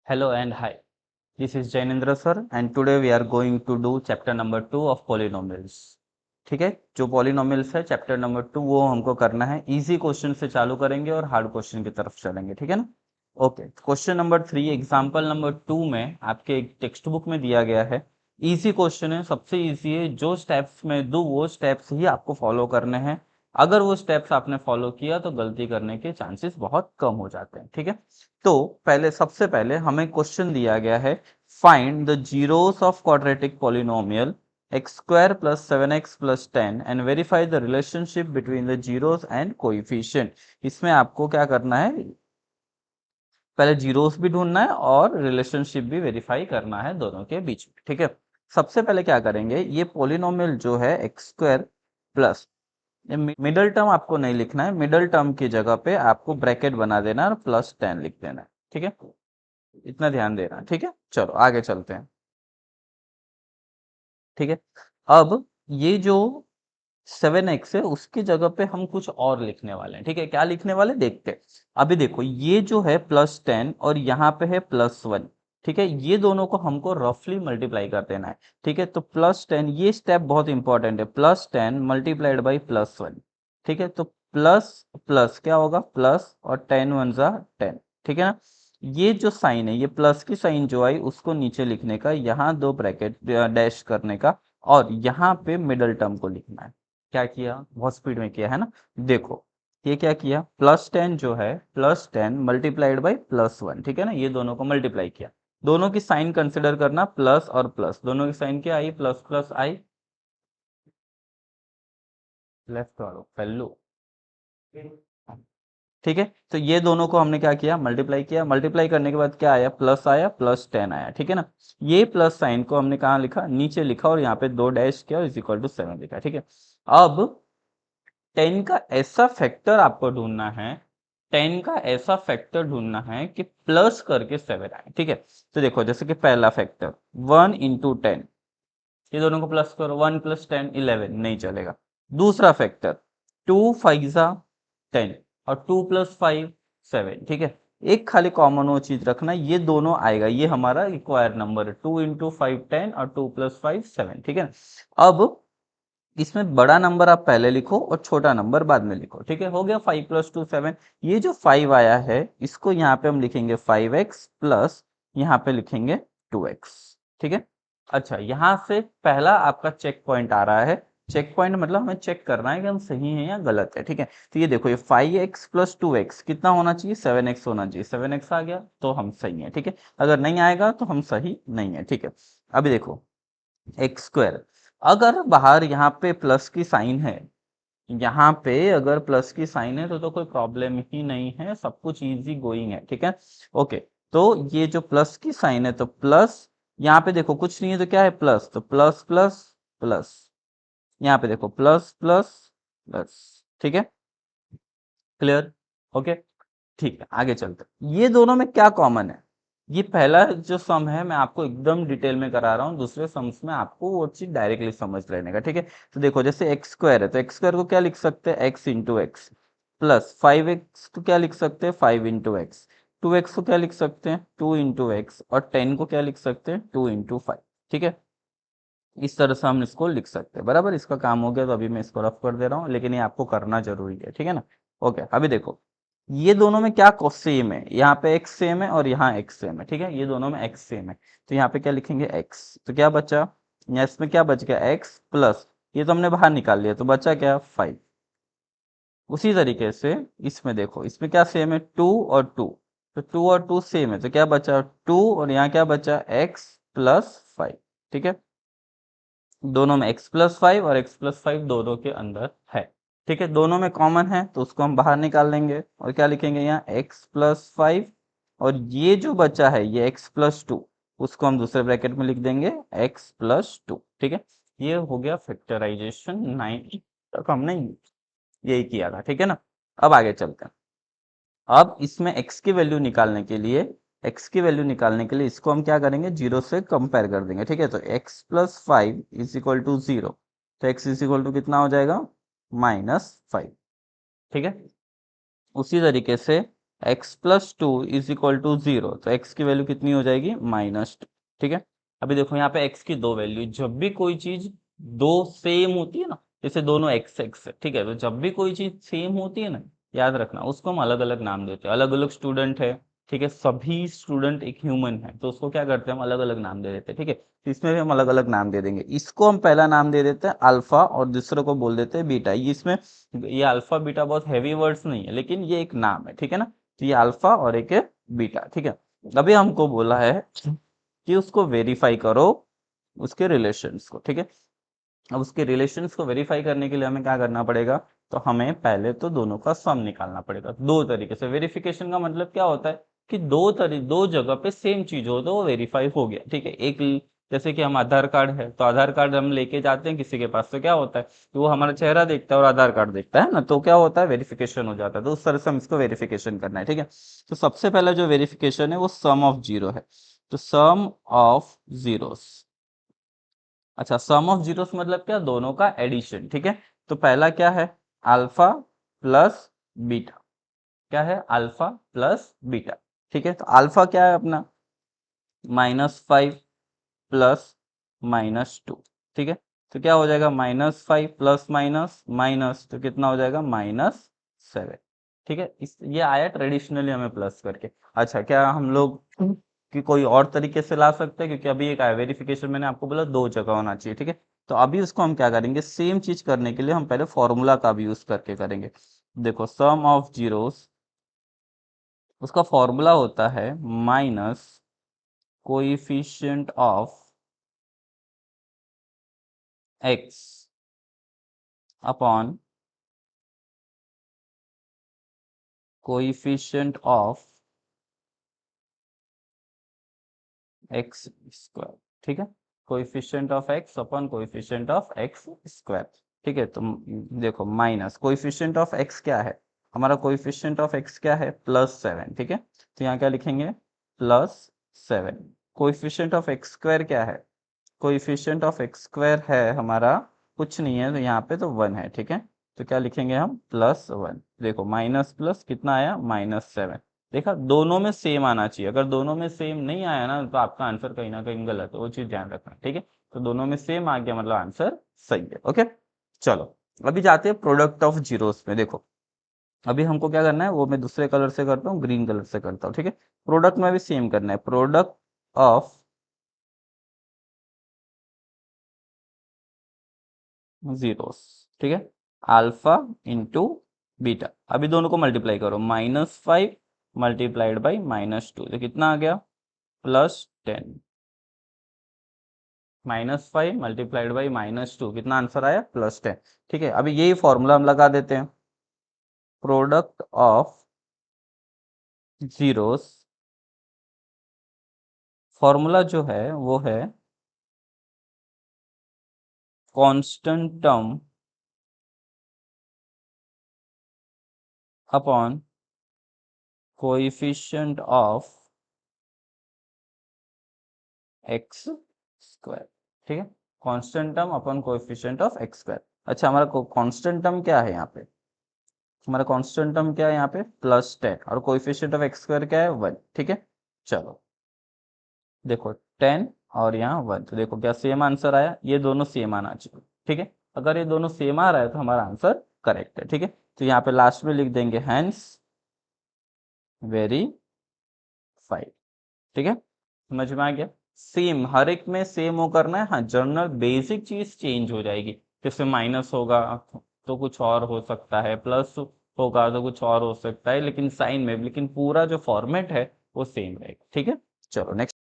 Hello and hi. This is Jainendra sir and today we are going to do chapter number 2 of polynomials. ठीक है, जो polynomials है chapter number 2 वो हमको करना है। इजी क्वेश्चन से चालू करेंगे और हार्ड क्वेश्चन की तरफ चलेंगे, ठीक है ना। Okay, question number 3 example number 2 में आपके एक टेक्स्ट बुक में दिया गया है। इजी क्वेश्चन है, सबसे इजी है। जो स्टेप्स में दो वो स्टेप्स ही आपको फॉलो करने हैं। अगर वो स्टेप्स आपने फॉलो किया तो गलती करने के चांसेस बहुत कम हो जाते हैं, ठीक है। तो सबसे पहले हमें क्वेश्चन दिया गया है, find the zeros of quadratic polynomial x square plus 7x plus 10 and verify the relationship between the zeros and coefficient। इसमें आपको क्या करना है, पहले जीरोस भी ढूंढना है और रिलेशनशिप भी वेरीफाई करना है दोनों के बीच में, ठीक है। सबसे पहले क्या करेंगे, ये पॉलिनोमियल जो है x square plus, middle term आपको नहीं लिखना है, मिडल टर्म की जगह पे आपको ब्रैकेट बना देना है और प्लस 10 लिख देना है, ठीक है। इतना ध्यान देना, ठीक है। चलो आगे चलते हैं, ठीक है। अब ये जो 7x है उसकी जगह पे हम कुछ और लिखने वाले हैं, ठीक है। क्या लिखने वाले देखते हैं। अभी देखो ये जो है +10 और यहाँ पे है +1, ठीक है। ये दोनों को हमको रफली मल्टीप्लाई कर देना है, ठीक है। तो +10, ये स्टेप बहुत इंपॉर्टेंट है, +10 मल्टीप्लाइड बाई +1, ठीक है। तो प्लस प्लस क्या होगा, प्लस और 10 वन जा 10, ठीक है ना। ये जो साइन है, ये प्लस की साइन जो आई उसको नीचे लिखने का, यहाँ दो ब्रैकेट डैश करने का और यहाँ पे मिडल टर्म को लिखना है। क्या किया, बहुत स्पीड में किया है ना। देखो ये क्या किया, +10 जो है, +10 मल्टीप्लाइड बाई +1, ठीक है ना। ये दोनों को मल्टीप्लाई किया, दोनों की साइन कंसिडर करना, प्लस और प्लस, दोनों की साइन क्या आई, प्लस प्लस आई, लेफ्ट वालों पहलू, ठीक है। तो ये दोनों को हमने क्या किया, मल्टीप्लाई किया। मल्टीप्लाई करने के बाद क्या आया, प्लस आया, +10 आया, ठीक है ना। ये प्लस साइन को हमने कहाँ लिखा, नीचे लिखा और यहाँ पे दो डैश किया, इज इक्वल टू 7 लिखा, ठीक है। अब 10 का ऐसा फैक्टर आपको ढूंढना है, 10 का ऐसा फैक्टर ढूंढना है कि प्लस करके 7 आए, ठीक है। तो देखो जैसे कि पहला फैक्टर 1 इंटू 10, ये दोनों को प्लस करो, 1 + 10 11, नहीं चलेगा। दूसरा फैक्टर 2 5 जा 10 और 2 + 5 7, ठीक है। एक खाली कॉमन वो चीज रखना, ये दोनों आएगा, ये हमारा रिक्वायर्ड नंबर है, 2 इंटू 5 10 और 2 + 5 7, ठीक है। अब इसमें बड़ा नंबर आप पहले लिखो और छोटा नंबर बाद में लिखो, ठीक है। हो गया 5 + 2 7। ये जो 5 आया है इसको यहाँ पे हम लिखेंगे 5x प्लस यहाँ पे लिखेंगे 2x, ठीक है। अच्छा, यहाँ से पहला आपका चेक पॉइंट आ रहा है। चेक पॉइंट मतलब हमें चेक करना है कि हम सही हैं या गलत है, ठीक है। तो ये देखो, ये 5x प्लस 2x कितना होना चाहिए, 7x होना चाहिए। 7x आ गया तो हम सही है, ठीक है। अगर नहीं आएगा तो हम सही नहीं है, ठीक है। अभी देखो एक्स स्क्वायर, अगर बाहर यहाँ पे प्लस की साइन है, यहाँ पे अगर प्लस की साइन है तो कोई प्रॉब्लम ही नहीं है, सब कुछ इजी गोइंग है, ठीक है। ओके, तो ये जो प्लस की साइन है तो प्लस, यहाँ पे देखो कुछ नहीं है तो क्या है, प्लस, तो प्लस प्लस प्लस, यहाँ पे देखो प्लस प्लस प्लस, ठीक है। क्लियर, ओके, ठीक है। आगे चलते हैं, ये दोनों में क्या कॉमन है। ये पहला जो सम है मैं आपको एकदम डिटेल में करा रहा हूँ, दूसरे सम्स में आपको वो चीज डायरेक्टली समझ लेने का, ठीक है। तो देखो जैसे एक्स स्क्वायर है तो एक्स स्क्वायर को क्या लिख सकते हैं, x into x, plus 5x को क्या लिख सकते हैं, 5 इंटू एक्स, 2x को क्या लिख सकते हैं, 2 इंटू एक्स, और 10 को क्या लिख सकते हैं, 2 इंटू 5, ठीक है। इस तरह से हम इसको लिख सकते हैं, बराबर। इसका काम हो गया तो अभी मैं इसको रफ कर दे रहा हूँ, लेकिन ये आपको करना जरूरी है, ठीक है ना। ओके, अभी देखो ये दोनों में क्या सेम है, यहाँ पे x सेम है और यहाँ x सेम है, ठीक है। ये दोनों में x सेम है तो यहाँ पे क्या लिखेंगे x, तो क्या बचा, यहाँ इसमें क्या बच गया, x प्लस, ये तो हमने बाहर निकाल लिया तो बचा क्या, 5। उसी तरीके से इसमें देखो, इसमें क्या सेम है, 2 और 2, तो 2 और 2 सेम है तो क्या बचा, 2, और यहाँ क्या बचा, x प्लस 5, ठीक है। दोनों में x प्लस 5 और x प्लस 5 दोनों के अंदर है, ठीक है। दोनों में कॉमन है तो उसको हम बाहर निकाल लेंगे और क्या लिखेंगे यहाँ, x प्लस 5, और ये जो बचा है ये x प्लस 2, उसको हम दूसरे ब्रैकेट में लिख देंगे x प्लस 2, ठीक है। ये हो गया फैक्टराइजेशन 9 तक हमने यही किया था, ठीक है ना। अब आगे चलते हैं। अब इसमें x की वैल्यू निकालने के लिए, इसको हम क्या करेंगे, जीरो से कंपेयर कर देंगे, ठीक है। तो x plus 5 is equal to 0, तो x इज इक्वल टू कितना हो जाएगा, -5, ठीक है। उसी तरीके से x plus two is equal to 0, तो x की वैल्यू कितनी हो जाएगी -2। ठीक है, अभी देखो यहाँ पे x की दो वैल्यू, जब भी कोई चीज दो सेम होती है ना, जैसे दोनों x x है, ठीक है, तो जब भी कोई चीज सेम होती है ना, याद रखना उसको हम अलग अलग नाम देते हैं। अलग अलग स्टूडेंट है, ठीक है, सभी स्टूडेंट एक ह्यूमन है, तो उसको क्या करते हैं हम अलग अलग नाम दे देते हैं। ठीक है, तो इसमें भी हम अलग अलग नाम दे देंगे। इसको हम पहला नाम दे देते हैं अल्फा और दूसरे को बोल देते हैं बीटा। ये इसमें ये अल्फा बीटा बहुत हैवी वर्ड्स नहीं है, लेकिन ये एक नाम है, ठीक है ना। तो ये अल्फा और एक है बीटा, ठीक है। अभी हमको बोला है कि उसको वेरीफाई करो उसके रिलेशंस को, ठीक है। अब उसके रिलेशंस को वेरीफाई करने के लिए हमें क्या करना पड़ेगा, तो हमें पहले तो दोनों का सम निकालना पड़ेगा दो तरीके से। वेरिफिकेशन का मतलब क्या होता है कि दो जगह पे सेम चीज हो तो वो वेरीफाई हो गया, ठीक है। एक जैसे कि हम आधार कार्ड है, तो आधार कार्ड हम लेके जाते हैं किसी के पास, तो क्या होता है कि वो हमारा चेहरा देखता है और आधार कार्ड देखता है ना, तो क्या होता है वेरिफिकेशन हो जाता है। तो उस तरह से हम इसको वेरिफिकेशन करना है, ठीक है। तो सबसे पहला जो वेरिफिकेशन है वो सम ऑफ जीरो है, तो सम ऑफ जीरोस। अच्छा, सम ऑफ जीरोस मतलब क्या, दोनों का एडिशन, ठीक है। तो पहला क्या है, अल्फा प्लस बीटा। क्या है, अल्फा प्लस बीटा, ठीक है। तो अल्फा क्या है अपना -5 प्लस -2, ठीक है। तो क्या हो जाएगा -5 प्लस माइनस माइनस, तो कितना हो जाएगा -7, ठीक है। इस ये आया ट्रेडिशनली हमें प्लस करके। अच्छा, क्या हम लोग कि कोई और तरीके से ला सकते हैं, क्योंकि अभी एक आया वेरिफिकेशन, मैंने आपको बोला दो जगह होना चाहिए, ठीक है। तो अभी उसको हम क्या करेंगे, सेम चीज करने के लिए हम पहले फॉर्मूला का भी यूज करके करेंगे। देखो, सम ऑफ जीरोस, उसका फॉर्मूला होता है minus coefficient of x upon coefficient of x square, ठीक है। Coefficient of x upon coefficient of x square, ठीक है। तो देखो, माइनस कोइफिशिएंट ऑफ एक्स क्या है, हमारा कोइफिशिएंट ऑफ एक्स क्या है +7, ठीक है। तो यहाँ क्या लिखेंगे +7। कोइफिशिएंट ऑफ एक्स स्क्वायर क्या है, कोइफिशिएंट ऑफ एक्स स्क्वायर है हमारा कुछ नहीं है, तो यहाँ पे तो 1 है, ठीक है। तो क्या लिखेंगे हम +1। देखो, माइनस प्लस कितना आया -7। देखा, दोनों में सेम आना चाहिए। अगर दोनों में सेम नहीं आया ना, तो आपका आंसर कहीं ना कहीं गलत है, वो चीज ध्यान रखना, ठीक है। तो दोनों में सेम आ गया मतलब आंसर सही है, ओके। चलो, अभी जाते हैं प्रोडक्ट ऑफ जीरोस में। देखो, अभी हमको क्या करना है वो मैं दूसरे कलर से करता हूँ, ग्रीन कलर से करता हूँ, ठीक है। प्रोडक्ट में भी सेम करना है, प्रोडक्ट ऑफ जीरोस, ठीक है। अल्फा इंटू बीटा, अभी दोनों को मल्टीप्लाई करो, -5 मल्टीप्लाइड बाई -2, तो कितना आ गया +10। -5 मल्टीप्लाइड बाई -2, कितना आंसर आया +10, ठीक है। अभी यही फॉर्मूला हम लगा देते हैं, प्रोडक्ट ऑफ जीरोस, फॉर्मूला जो है वो है constant term upon coefficient of x square, ठीक है। Constant term upon coefficient of x square. अच्छा, हमारा कांस्टेंट टर्म क्या है यहाँ पे, हमारा कांस्टेंट टर्म क्या है यहाँ पे +10, और कोएफिशिएंट ऑफ एक्स स्क्वायर क्या है 1, ठीक है। चलो, देखो 10 और यहाँ 1, तो देखो क्या सेम आंसर आया, ये दोनों सेम आना चाहिए, ठीक है। अगर ये दोनों सेम आ रहा है तो हमारा आंसर करेक्ट है, ठीक है। तो यहाँ पे लास्ट में लिख देंगे हैंस वेरीफाइड, ठीक है। समझ में आ गया, सेम हर एक में सेम हो करना है। हाँ, जर्नल बेसिक चीज चेंज हो जाएगी, जैसे माइनस होगा तो कुछ और हो सकता है, प्लस होगा तो कुछ और हो सकता है, लेकिन साइन में, लेकिन पूरा जो फॉर्मेट है वो सेम रहेगा, ठीक है। चलो नेक्स्ट।